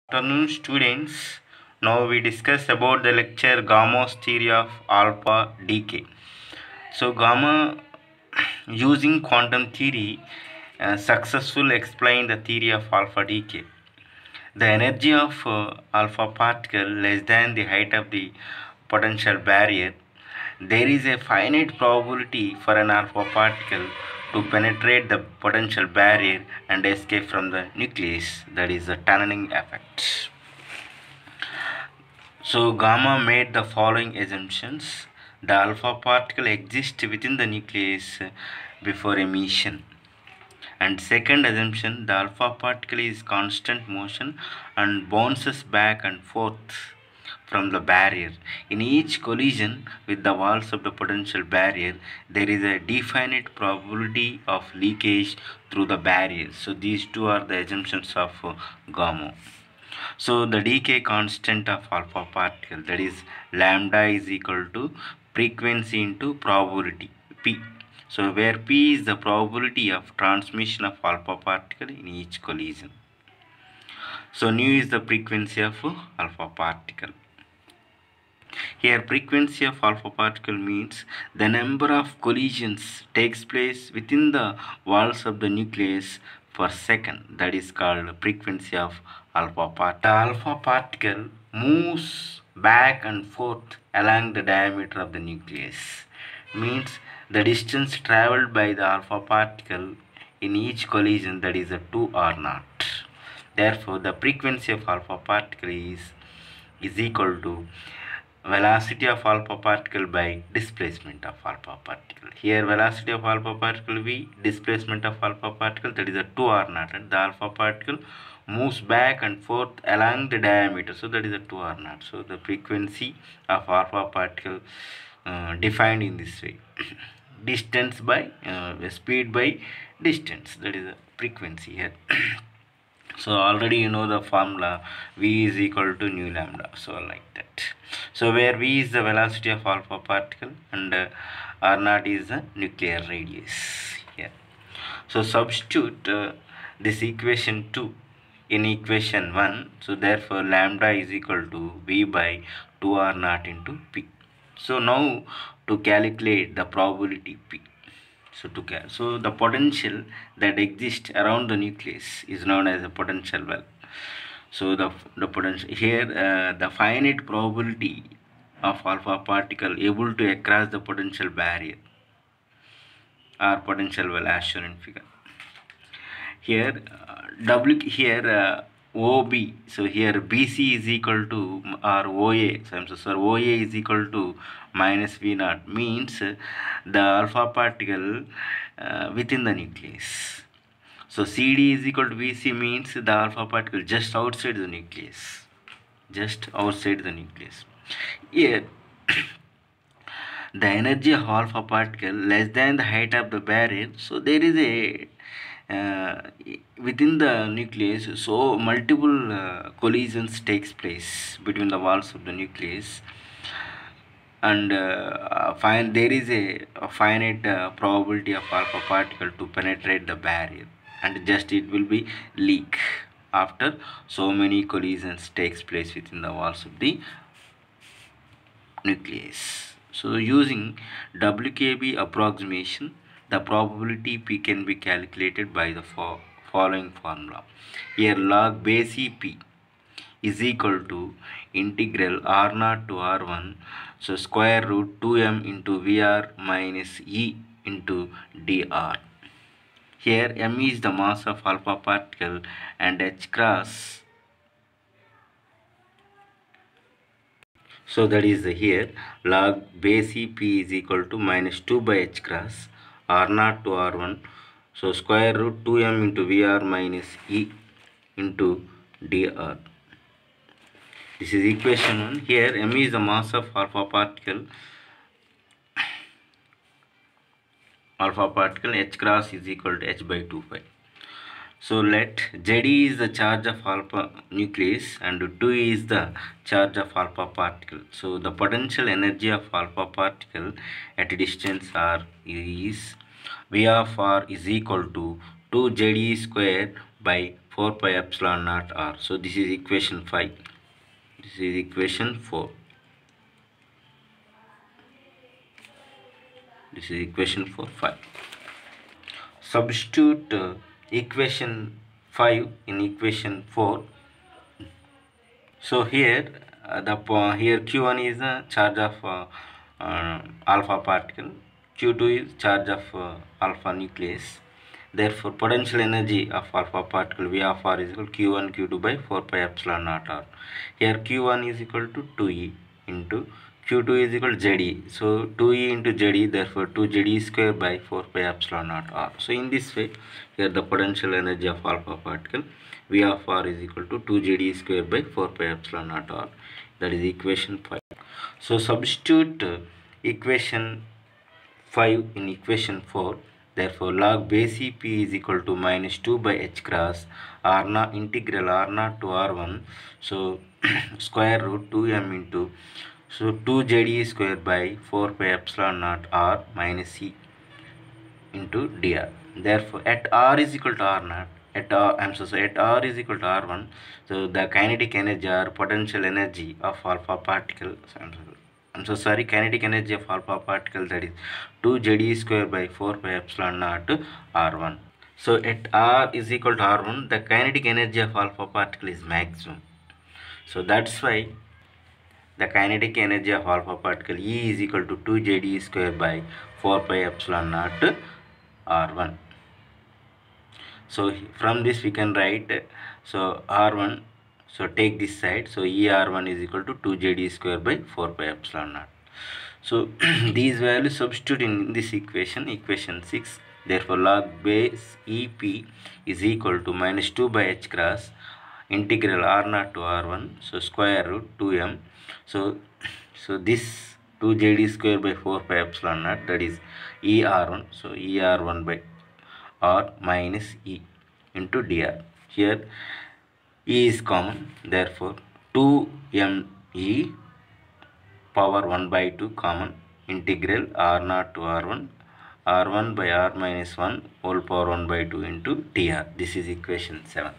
Afternoon students. Now we discuss about the lecture Gamo's theory of alpha decay. So Gamma using quantum theory successfully explained the theory of alpha decay. The energy of alpha particle less than the height of the potential barrier. There is a finite probability for an alpha particle to penetrate the potential barrier and escape from the nucleus, that is the tunneling effect. So Gamma made the following assumptions. The alpha particle exists within the nucleus before emission. And second assumption, the alpha particle is constant motion and bounces back and forth from the barrier. In each collision with the walls of the potential barrier, there is a definite probability of leakage through the barrier. So these two are the assumptions of Gamow. So the decay constant of alpha particle, that is lambda, is equal to frequency into probability p. So where p is the probability of transmission of alpha particle in each collision. So nu is the frequency of alpha particle. Here frequency of alpha particle means the number of collisions takes place within the walls of the nucleus per second. That is called frequency of alpha particle. The alpha particle moves back and forth along the diameter of the nucleus. Means the distance traveled by the alpha particle in each collision, that is a 2r0. Therefore the frequency of alpha particle is equal to velocity of alpha particle by displacement of alpha particle. Here velocity of alpha particle v, displacement of alpha particle, that is a 2r0, and the alpha particle moves back and forth along the diameter, so that is a 2r0. So the frequency of alpha particle defined in this way. Distance by speed by distance, that is the frequency here. So already you know the formula, v is equal to nu lambda, so like that. So where v is the velocity of alpha particle and r0 is the nuclear radius here. So substitute this equation 2 in equation 1. So therefore lambda is equal to v by 2r0 into p. So now to calculate the probability p. So the potential that exists around the nucleus is known as a potential well. So the potential here, the finite probability of alpha particle able to cross the potential barrier or potential well as shown in figure. Here OB, so here BC is equal to, or OA, so I'm so sorry, OA is equal to minus V0, means the alpha particle within the nucleus. So CD is equal to VC means the alpha particle just outside the nucleus, just outside the nucleus. Here the energy of alpha particle less than the height of the barrier, so there is a within the nucleus, so multiple collisions takes place between the walls of the nucleus, and there is a finite probability of alpha particle to penetrate the barrier, and just it will be leak after so many collisions takes place within the walls of the nucleus. So using WKB approximation, the probability p can be calculated by the following formula. Here log base p is equal to integral r0 to r1, so square root 2m into vr minus e into dr. Here m is the mass of alpha particle and h cross, so that is here log base p is equal to minus 2 by h cross r0 to r1, so square root 2m into vr minus e into dr. This is equation 1. Here m is the mass of alpha particle, h cross is equal to h by 2 pi. So let Jd is the charge of alpha nucleus and 2 is the charge of alpha particle. So the potential energy of alpha particle at a distance r is V of r is equal to 2 Jd square by 4 pi epsilon naught r. So this is equation 5. This is equation 4. This is equation 4, 5. Substitute equation 5 in equation 4. So here here q1 is the charge of alpha particle, q2 is charge of alpha nucleus. Therefore potential energy of alpha particle V of r is equal to q1 q2 by 4 pi epsilon naught r. Here q1 is equal to 2e into q2 is equal to ze. So 2e into ze, therefore 2ze square by 4 pi epsilon naught r. So in this way, here the potential energy of alpha particle V of r is equal to 2ze square by 4 pi epsilon naught r. That is equation 5. So substitute equation 5 in equation 4. Therefore log base EP is equal to minus 2 by h cross r naught integral r naught to r1. So square root 2m into, so 2ze square by 4 pi epsilon naught r minus e into dr. Therefore at r is equal to r naught, at r, at r is equal to r1, so the kinetic energy or potential energy of alpha particle, kinetic energy of alpha particle, that is 2ze square by 4 pi epsilon naught r1. So at r is equal to r1, the kinetic energy of alpha particle is maximum. So that's why the kinetic energy of alpha particle E is equal to 2ze square by 4 pi epsilon naught r1. So from this we can write, so r1, so take this side, so er1 is equal to 2ze square by 4 pi epsilon naught. So these values substitute in this equation, equation 6. Therefore log base EP is equal to minus 2 by h cross integral r naught to r1, so square root 2m. So this 2ze square by 4 pi epsilon naught, that is er1, so er1 by r minus e into dr. Here e is common, therefore 2me power 1 by 2 common, integral r naught to r1 by r minus 1 whole power 1 by 2 into dr. This is equation 7.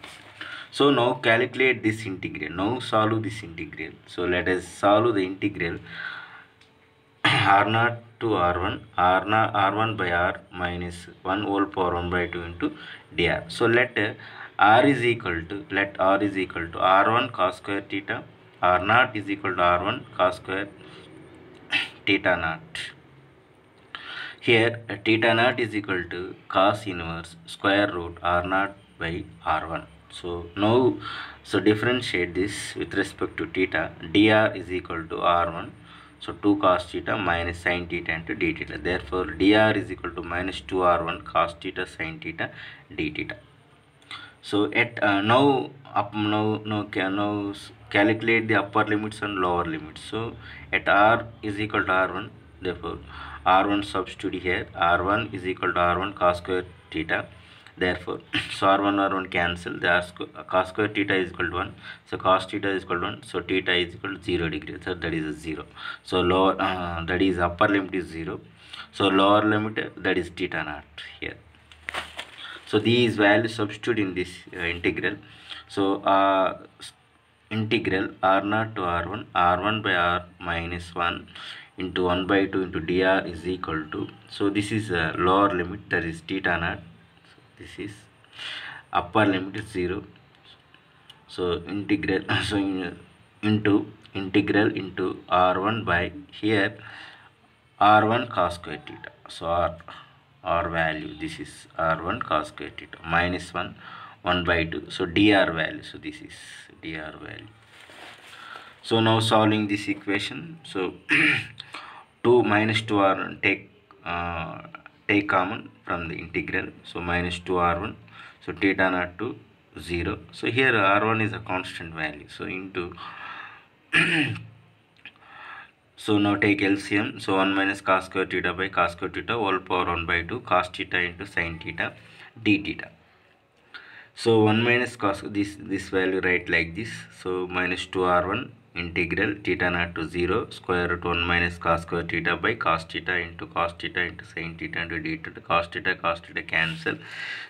So now calculate this integral. Now solve this integral. So let us solve the integral r0 to r1, r1 by r minus 1 whole power 1 by 2 into dr. So let r is equal to r1 cos square theta, r0 is equal to r1 cos square theta naught. Here theta naught is equal to cos inverse square root r0 by r1. So now, so differentiate this with respect to theta. Dr is equal to r1, so 2 cos theta minus sin theta into d theta. Therefore dr is equal to minus 2r1 cos theta sin theta d theta. So at now calculate the upper limits and lower limits. So at r is equal to r1, therefore r1 substitute here, r1 is equal to r1 cos square theta. Therefore so r1 cancel, the cos square theta is equal to 1, so cos theta is equal to 1, so theta is equal to 0 degree, so that is a 0. So lower that is upper limit is 0, so lower limit, that is theta naught here. So these values substitute in this integral. So integral r0 to r1 by r minus 1 into 1 by 2 into dr is equal to, so this is a lower limit, that is theta naught. This is upper limit is 0. So integral into integral into r1 by here r1 cos square theta. So r value, this is r1 cos square theta minus 1 by 2. So dr value, so this is dr value. So now solving this equation, so 2 minus 2r take common from the integral, so minus 2r1, so theta naught to 0. So here r1 is a constant value, so into so now take LCM, so 1 minus cos square theta by cos square theta whole power 1 by 2 cos theta into sin theta d theta. So 1 minus cos, this value write like this. So minus 2r1 integral theta naught to 0 square root 1 minus cos square theta by cos theta into sin theta into d theta. Cos theta cancel.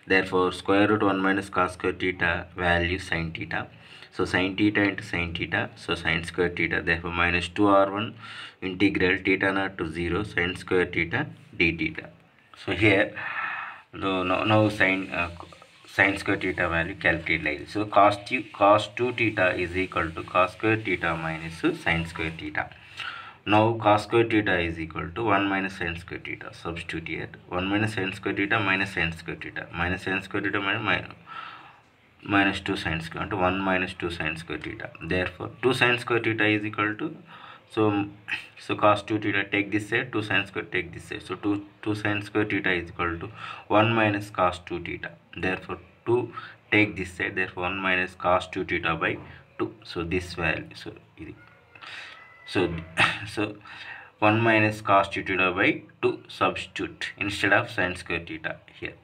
Therefore square root 1 minus cos square theta value sin theta. So sin theta into sin theta, so sin square theta. Therefore minus 2r1 integral theta naught to 0 sin square theta d theta. So here now sin square theta value calculate like this. So cos 2 theta is equal to cos square theta minus sin square theta. Now cos square theta is equal to 1 minus sin square theta. Substitute here. 1 minus sin square theta minus sin square theta. Minus sin square theta minus 2 sin square into 1 minus 2 sin square theta. Therefore 2 sin square theta is equal to, so cos 2 theta take this side, 2 sin square take this side. So 2 sin square theta is equal to 1 minus cos 2 theta. Therefore 2 take this side, therefore 1 minus cos 2 theta by 2. So this value, so 1 minus cos 2 theta by 2 substitute instead of sin square theta here.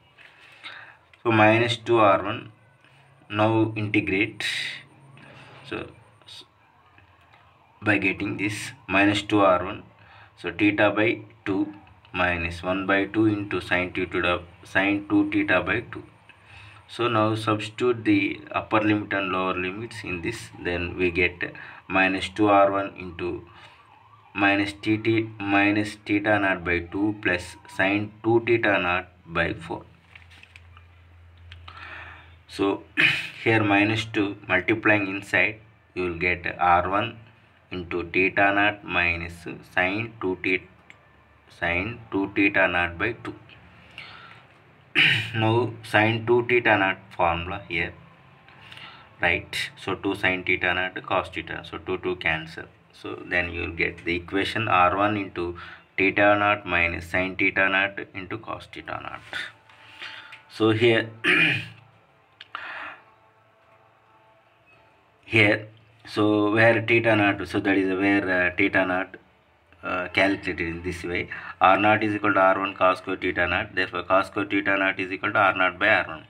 So minus 2r1, now integrate. So by getting this minus 2r1, so theta by 2 minus 1 by 2 into sin 2 theta by 2. So now substitute the upper limit and lower limits in this, then we get minus 2r1 into minus theta naught by 2 plus sin 2 theta naught by 4. So here minus 2 multiplying inside, you will get r1 into theta naught minus sin 2 theta naught by 2. Now sin 2 theta naught formula here, right? So 2 sin theta naught cos theta, so 2 cancel. So then you will get the equation r1 into theta naught minus sin theta naught into cos theta naught. So here so where theta naught, so that is where theta naught calculated in this way. R naught is equal to r1 cos square theta naught. Therefore cos square theta naught is equal to r naught by r1.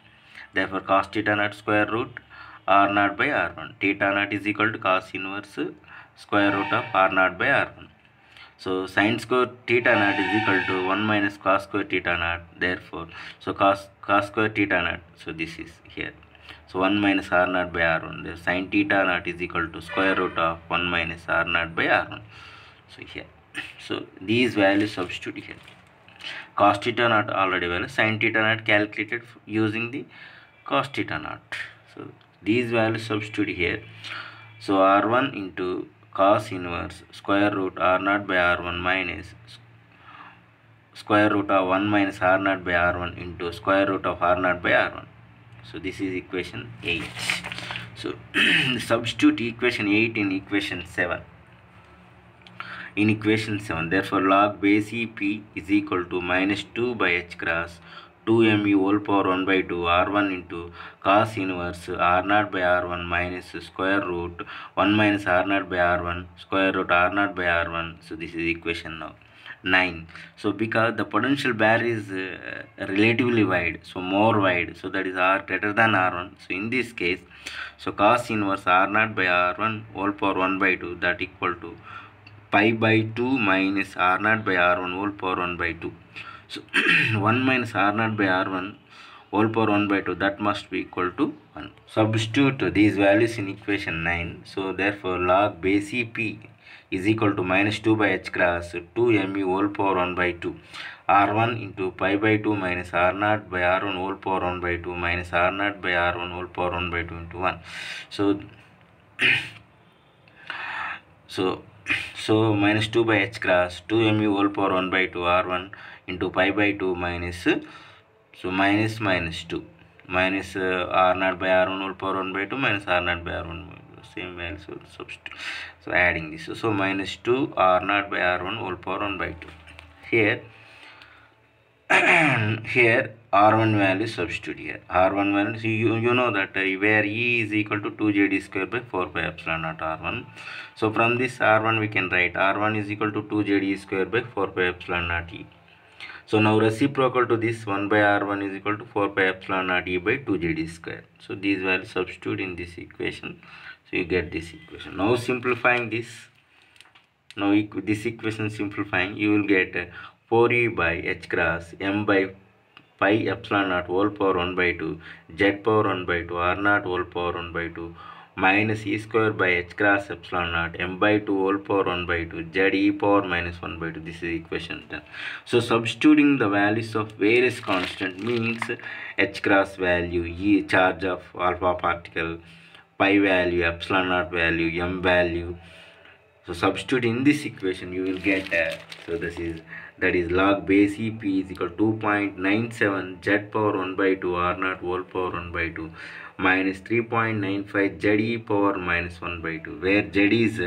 Therefore cos theta naught square root r naught by r1. Theta naught is equal to cos inverse square root of r naught by r1. So sin square theta naught is equal to 1 minus cos square theta naught. Therefore so cos square theta naught, so this is here. So 1 minus r naught by r1. The sin theta naught is equal to square root of 1 minus r naught by r1. So here, so these values substitute here. Cos theta naught already value, sin theta naught calculated using the cos theta naught. So these values substitute here. So r1 into cos inverse square root r naught by r1 minus square root of 1 minus r naught by r1 into square root of r naught by r1. So this is equation 8. So substitute equation 8 in equation 7. In equation 7, therefore log base EP is equal to minus 2 by h cross 2 mu whole power 1 by 2 r1 into cos inverse r naught by r1 minus square root 1 minus r naught by r1 square root r naught by r1. So this is equation now 9. So because the potential barrier is relatively wide, so more wide, so that is r greater than r1. So in this case, so cos inverse r naught by r1 whole power 1 by 2, that equal to pi by 2 minus r naught by r1 whole power 1 by 2. So 1 minus r naught by r1 whole power 1 by 2, that must be equal to 1. Substitute these values in equation 9. So therefore log base EP is equal to minus 2 by h cross 2 mu whole power 1 by 2 r1 into pi by 2 minus r naught by r1 whole power 1 by 2 minus r naught by r1 whole power 1 by 2 into 1. So minus 2 by h cross 2 mu whole power 1 by 2 r1 into pi by 2 minus, so minus 2 minus r naught by r1 whole power 1 by 2 minus r naught by r1, same value, so substitute. So adding this, so minus 2 r naught by r1 whole power 1 by 2. Here here r1 value substitute here. R1 value, so you know that where E is equal to 2jd square by 4 pi epsilon naught r1. So from this r1 we can write r1 is equal to 2jd square by 4 pi epsilon naught E. So now reciprocal to this 1 by r1 is equal to 4 pi epsilon naught e by 2jd square. So these values substitute in this equation. So you get this equation. Now simplifying this, now this equation simplifying, you will get 4e by h cross m by pi epsilon naught whole power 1 by 2 z power 1 by 2 r naught whole power 1 by 2 minus e square by h cross epsilon naught m by 2 whole power 1 by 2 z e power minus 1 by 2. This is equation 10. So substituting the values of various constant means h cross value, e charge of alpha particle, pi value, epsilon naught value, m value. So substitute in this equation, you will get so this is, that is log base EP is equal to 2.97 z power 1 by 2 r naught whole power 1 by 2 minus 3.95 z e power minus 1 by 2, where z is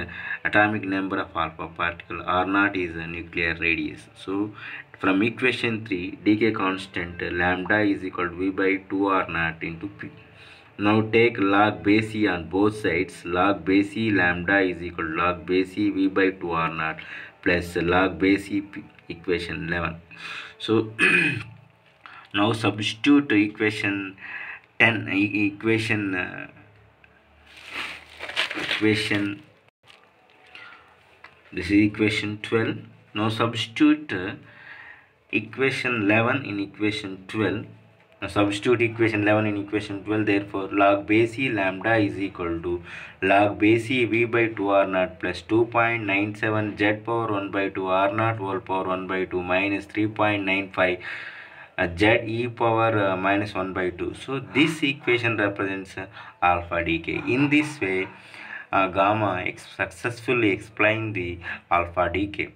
atomic number of alpha particle, r naught is nuclear radius. So from equation 3, decay constant lambda is equal to v by 2 r naught into p. Now take log base e on both sides. Log base e lambda is equal to log base e v by 2 r naught plus log base e p, equation 11. So now substitute equation 10, equation this is equation 12. Now substitute equation 11 in equation 12. Now substitute equation 11 in equation 12. Therefore log base e lambda is equal to log base e v by 2 r naught plus 2.97 z power 1 by 2 r naught whole power 1 by 2 minus 3.95 z e power minus 1 by 2. So this equation represents alpha decay. In this way gamma successfully explained the alpha decay.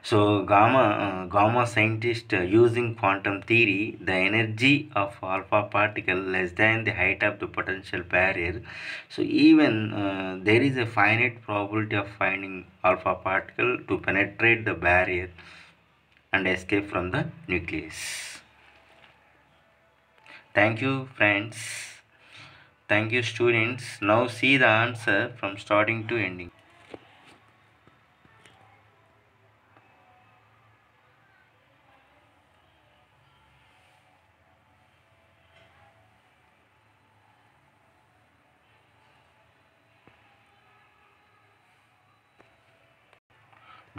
So gamma scientists using quantum theory, the energy of alpha particle less than the height of the potential barrier. So even there is a finite probability of finding alpha particle to penetrate the barrier and escape from the nucleus. Thank you friends. Thank you students. Now see the answer from starting to ending.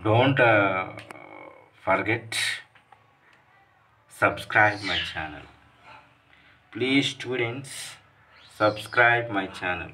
Don't forget subscribe my channel. Please students, subscribe my channel.